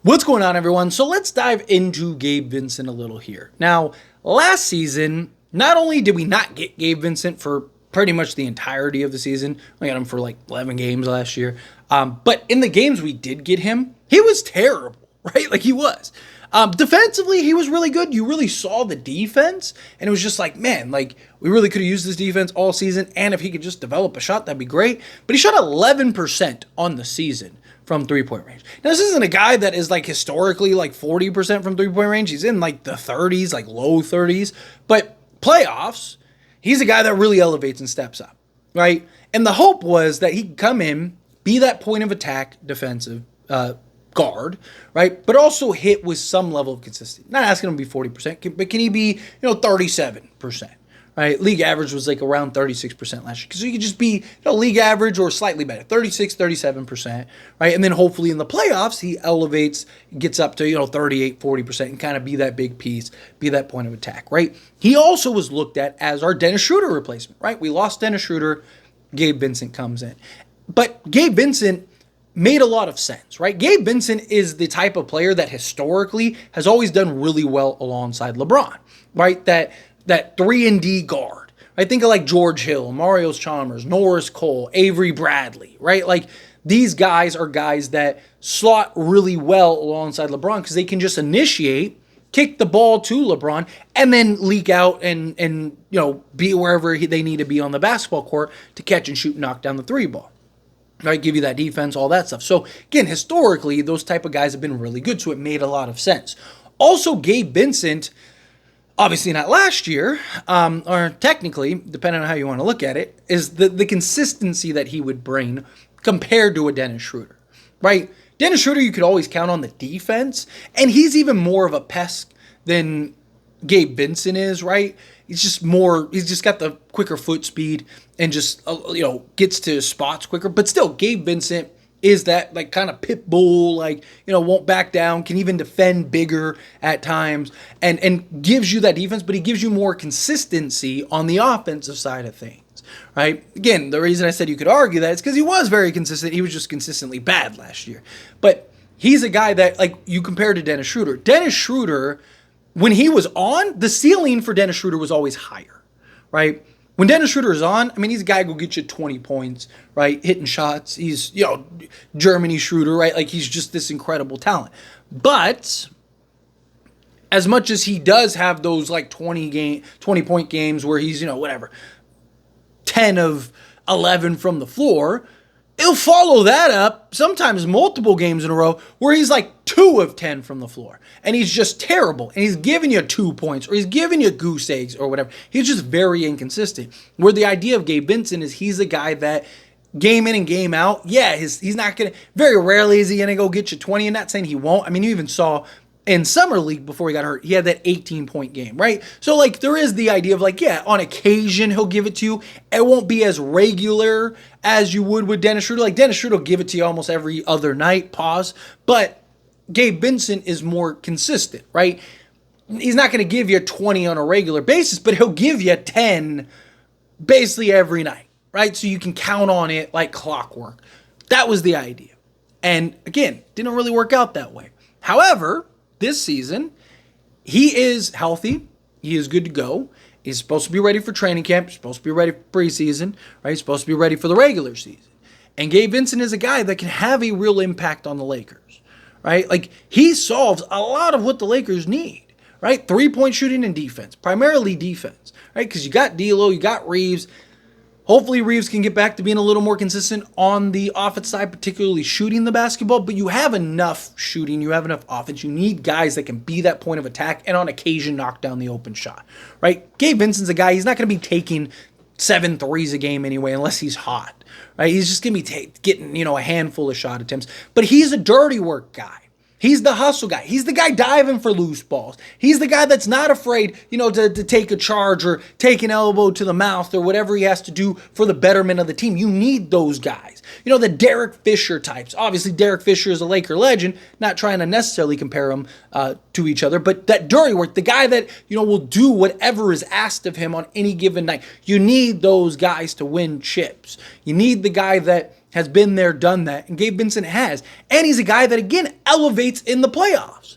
What's going on, everyone? So let's dive into Gabe Vincent a little here. Now, last season, not only did we not get Gabe Vincent for pretty much the entirety of the season, we got him for like 11 games last year, but in the games we did get him, he was terrible, right? Like he was. Defensively, he was really good. You really saw the defense, and it was just like, man, like we really could have used this defense all season, and if he could just develop a shot, that'd be great. But he shot 11% on the season from three-point range. Now, this isn't a guy that is like historically like 40% from three-point range. He's in like the 30s, like low 30s. But playoffs, he's a guy that really elevates and steps up, right? And the hope was that he could come in, be that point of attack defensive guard, right? But also hit with some level of consistency. Not asking him to be 40%, but can he be, 37%? Right, league average was like around 36% last year. So you could just be league average or slightly better, 36, 37%, right? And then hopefully in the playoffs, he elevates, gets up to 38, 40% and kind of be that big piece, be that point of attack, right? He also was looked at as our Dennis Schroeder replacement, right? We lost Dennis Schroeder, Gabe Vincent comes in. But Gabe Vincent made a lot of sense, right? Gabe Vincent is the type of player that historically has always done really well alongside LeBron, right? That 3-and-D guard. I think of like George Hill, Mario Chalmers, Norris Cole, Avery Bradley, right? Like these guys are guys that slot really well alongside LeBron because they can just initiate, kick the ball to LeBron, and then leak out and be wherever they need to be on the basketball court to catch and shoot and knock down the three ball. Right, give you that defense, all that stuff. So again, historically, those type of guys have been really good, so it made a lot of sense. Also, Gabe Vincent, obviously not last year, or technically, depending on how you want to look at it, is the consistency that he would bring compared to a Dennis Schroeder, right? Dennis Schroeder, you could always count on the defense, and he's even more of a pest than Gabe Vincent is, right? He's just got the quicker foot speed and just, gets to spots quicker. But still, Gabe Vincent is that like kind of pit bull, won't back down, can even defend bigger at times and gives you that defense, but he gives you more consistency on the offensive side of things, right? Again, the reason I said you could argue that is because he was very consistent. He was just consistently bad last year. But he's a guy that, like, you compare to Dennis Schroeder. Dennis Schroeder, when he was on, the ceiling for Dennis Schroeder was always higher, right? When Dennis Schroeder is on, he's a guy who will get you 20 points, right? Hitting shots. He's, Germany Schroeder, right? Like, he's just this incredible talent. But as much as he does have those, like, 20-point games where he's, 10 of 11 from the floor, he'll follow that up, sometimes multiple games in a row, where he's like 2 of 10 from the floor. And he's just terrible. And he's giving you 2 points, or he's giving you goose eggs, or whatever. He's just very inconsistent. Where the idea of Gabe Vincent is he's a guy that game in and game out, he's not going to, very rarely is he going to go get you 20. I'm not saying he won't. You even saw in Summer League before he got hurt, he had that 18-point game, right? So, like, there is the idea of, like, on occasion he'll give it to you. It won't be as regular as you would with Dennis Schroeder. Like, Dennis Schroeder will give it to you almost every other night, but Gabe Vincent is more consistent, right? He's not going to give you 20 on a regular basis, but he'll give you 10 basically every night, right? So you can count on it like clockwork. That was the idea. And, again, didn't really work out that way. However, this season, he is healthy. He is good to go. He's supposed to be ready for training camp. He's supposed to be ready for preseason, right? He's supposed to be ready for the regular season. And Gabe Vincent is a guy that can have a real impact on the Lakers, right? Like, he solves a lot of what the Lakers need, right? 3-point shooting and defense, primarily defense, right? Because you got D'Lo, you got Reeves. Hopefully Reeves can get back to being a little more consistent on the offense side, particularly shooting the basketball, but you have enough shooting, you have enough offense. You need guys that can be that point of attack and on occasion knock down the open shot, right? Gabe Vincent's a guy, he's not going to be taking 7 threes a game anyway unless he's hot, right? He's just going to be getting, a handful of shot attempts, but he's a dirty work guy. He's the hustle guy. He's the guy diving for loose balls. He's the guy that's not afraid, to take a charge or take an elbow to the mouth or whatever he has to do for the betterment of the team. You need those guys. The Derek Fisher types. Obviously, Derek Fisher is a Laker legend, not trying to necessarily compare them to each other, but that dirty work, the guy that, will do whatever is asked of him on any given night. You need those guys to win chips. You need the guy that has been there, done that, and Gabe Vincent has. And he's a guy that, again, elevates in the playoffs.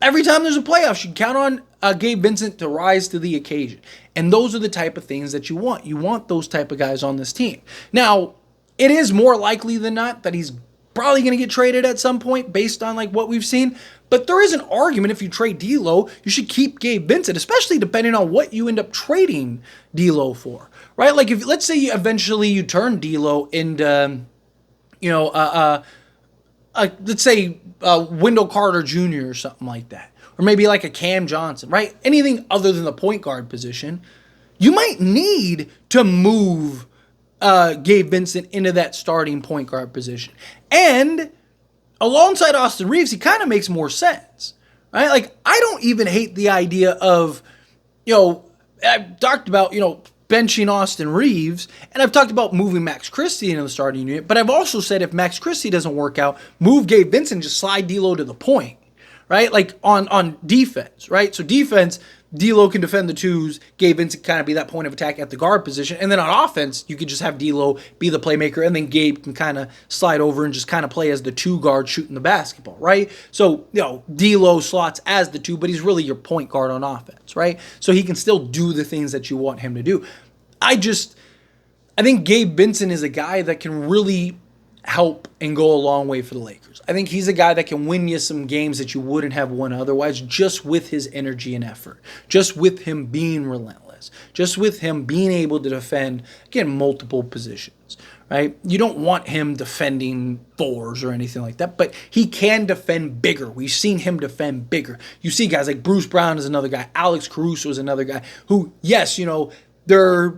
Every time there's a playoff, you count on Gabe Vincent to rise to the occasion. And those are the type of things that you want. You want those type of guys on this team. Now, it is more likely than not that he's probably going to get traded at some point based on like what we've seen. But there is an argument if you trade D'Lo, you should keep Gabe Vincent, especially depending on what you end up trading D'Lo for, right? Like if let's say you eventually you turn D'Lo into, let's say Wendell Carter Jr. or something like that, or maybe like a Cam Johnson, right? Anything other than the point guard position, you might need to move Gabe Vincent into that starting point guard position. And alongside Austin Reeves, he kind of makes more sense, right? Like, I don't even hate the idea of, I've talked about, benching Austin Reeves, and I've talked about moving Max Christie into the starting unit, but I've also said if Max Christie doesn't work out, move Gabe Vincent, just slide D'Lo to the point, right? Like on defense, right? So defense, D'Lo can defend the twos, Gabe Vincent kind of be that point of attack at the guard position, and then on offense, you could just have D'Lo be the playmaker, and then Gabe can kind of slide over and just kind of play as the two guard shooting the basketball, right? So, D'Lo slots as the two, but he's really your point guard on offense, right? So he can still do the things that you want him to do. I think Gabe Vincent is a guy that can really help and go a long way for the Lakers. I think he's a guy that can win you some games that you wouldn't have won otherwise, just with his energy and effort, just with him being relentless, just with him being able to defend, again, multiple positions, right? You don't want him defending fours or anything like that, but he can defend bigger. We've seen him defend bigger. You see guys like Bruce Brown is another guy, Alex Caruso is another guy who, yes, they're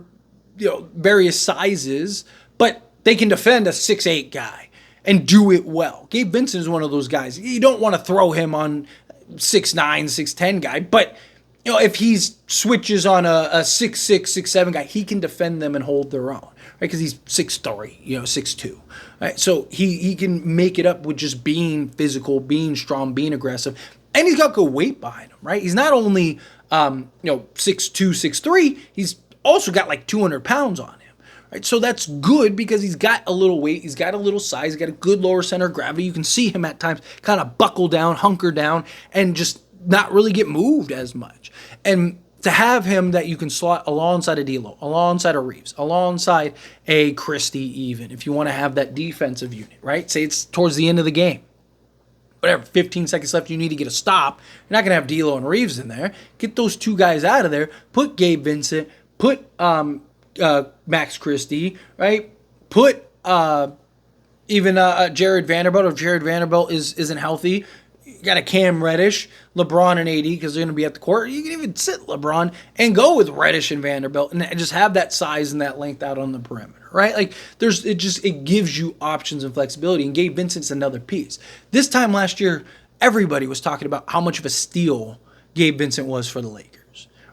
various sizes, but they can defend a 6'8" guy and do it well. Gabe Vincent is one of those guys. You don't want to throw him on 6'9", 6'10" guy, but if he switches on a 6'6", 6'7" guy, he can defend them and hold their own, right? Because he's 6'3", 6'2", right? So he can make it up with just being physical, being strong, being aggressive, and he's got good weight behind him, right? He's not only 6'2", 6'3", he's also got like 200 pounds on him. Right, so that's good because he's got a little weight, he's got a little size, he's got a good lower center of gravity. You can see him at times kind of buckle down, hunker down, and just not really get moved as much. And to have him that you can slot alongside a D'Lo, alongside a Reeves, alongside a Christie even, if you want to have that defensive unit, right? Say it's towards the end of the game. Whatever, 15 seconds left, you need to get a stop. You're not going to have D'Lo and Reeves in there. Get those two guys out of there. Put Gabe Vincent, put Max Christie, right? Put even Jared Vanderbilt. If Jared Vanderbilt isn't healthy, you got a Cam Reddish, LeBron and AD because they're going to be at the court. You can even sit LeBron and go with Reddish and Vanderbilt and just have that size and that length out on the perimeter, right? Like it gives you options and flexibility. And Gabe Vincent's another piece. This time last year, everybody was talking about how much of a steal Gabe Vincent was for the Lakers.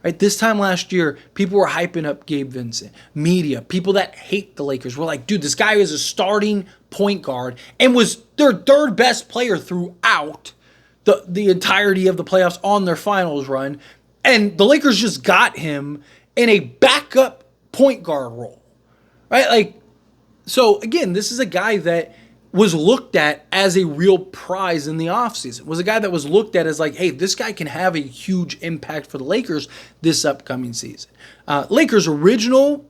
Right, this time last year, people were hyping up Gabe Vincent. Media, people that hate the Lakers were like, dude, this guy is a starting point guard and was their third best player throughout the entirety of the playoffs on their finals run. And the Lakers just got him in a backup point guard role. Right? Like, so again, this is a guy that was looked at as a real prize in the offseason, was a guy that was looked at as like, hey, this guy can have a huge impact for the Lakers this upcoming season. Lakers' original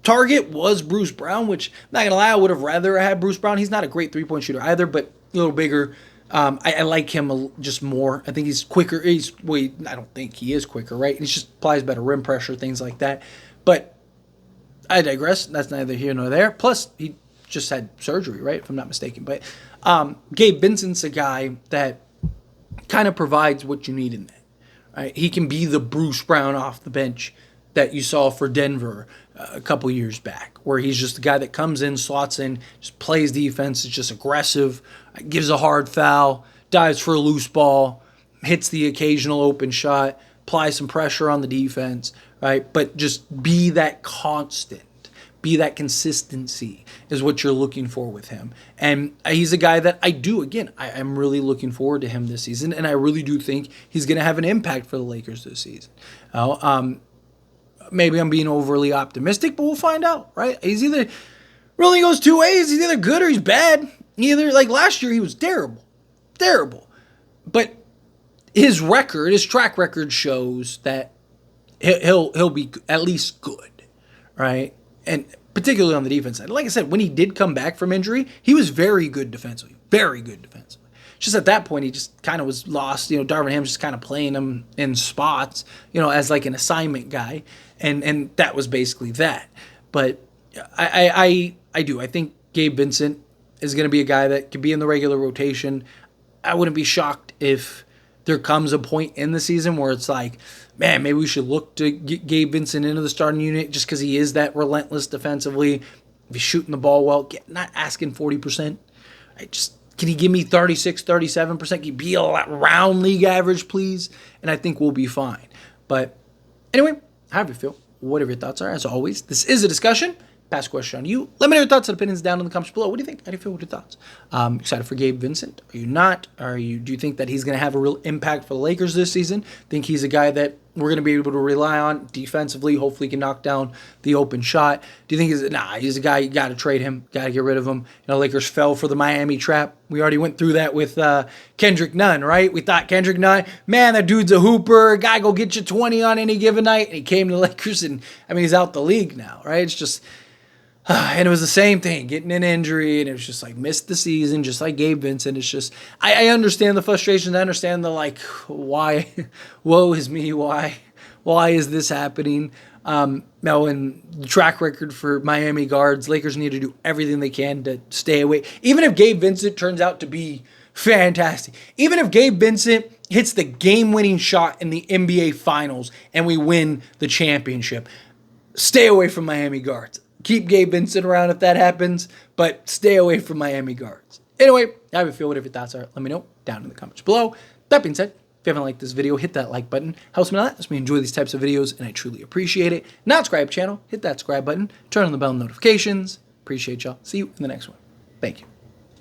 target was Bruce Brown, which, I'm not going to lie, I would have rather had Bruce Brown. He's not a great three-point shooter either, but a little bigger. I like him just more. I think he's quicker. I don't think he is quicker, right? He just applies better rim pressure, things like that. But I digress. That's neither here nor there. Plus, he just had surgery, right? If I'm not mistaken. But Gabe Vincent's a guy that kind of provides what you need in that. Right? He can be the Bruce Brown off the bench that you saw for Denver a couple years back, where he's just the guy that comes in, slots in, just plays defense, is just aggressive, gives a hard foul, dives for a loose ball, hits the occasional open shot, applies some pressure on the defense, right? But just be that constant. Be that consistency is what you're looking for with him. And he's a guy that I'm really looking forward to him this season, and I really do think he's going to have an impact for the Lakers this season. Maybe I'm being overly optimistic, but we'll find out, right? He's either Really goes two ways. He's either good or he's bad. Either, like last year, he was terrible. Terrible. But his track record shows that he'll be at least good, right? And particularly on the defense side. Like I said, when he did come back from injury, he was very good defensively. Very good defensively. Just at that point, he just kind of was lost. Darvin Ham's just kind of playing him in spots, as like an assignment guy. And that was basically that. But I do. I think Gabe Vincent is going to be a guy that could be in the regular rotation. I wouldn't be shocked if there comes a point in the season where it's like, man, maybe we should look to get Gabe Vincent into the starting unit just because he is that relentless defensively. If he's shooting the ball well, not asking 40%. Can he give me 36, 37%? Can he be around league average, please? And I think we'll be fine. But anyway, however you feel, whatever your thoughts are, as always, this is a discussion. Pass a question on you. Let me know your thoughts and opinions down in the comments below. What do you think? How do you feel with your thoughts? Excited for Gabe Vincent? Are you not? Do you think that he's going to have a real impact for the Lakers this season? Think he's a guy that we're going to be able to rely on defensively? Hopefully he can knock down the open shot. Do you think he's a guy you got to trade him, got to get rid of him? Lakers fell for the Miami trap. We already went through that with Kendrick Nunn, right? We thought Kendrick Nunn, man, that dude's a hooper. Guy go get you 20 on any given night. And he came to the Lakers and, he's out the league now, right? It's just... and it was the same thing, getting an injury, and it was just like missed the season, just like Gabe Vincent. It's just, I understand the frustration. I understand the why, woe is me, why is this happening? Now, in the track record for Miami guards, Lakers need to do everything they can to stay away. Even if Gabe Vincent turns out to be fantastic, even if Gabe Vincent hits the game-winning shot in the NBA Finals and we win the championship, stay away from Miami guards. Keep Gabe Vincent around if that happens, but stay away from Miami guards. Anyway, how you feel, whatever your thoughts are, let me know down in the comments below. That being said, if you haven't liked this video, hit that like button. Helps me a lot. Helps me enjoy these types of videos, and I truly appreciate it. Not subscribe channel, hit that subscribe button. Turn on the bell notifications. Appreciate y'all. See you in the next one. Thank you.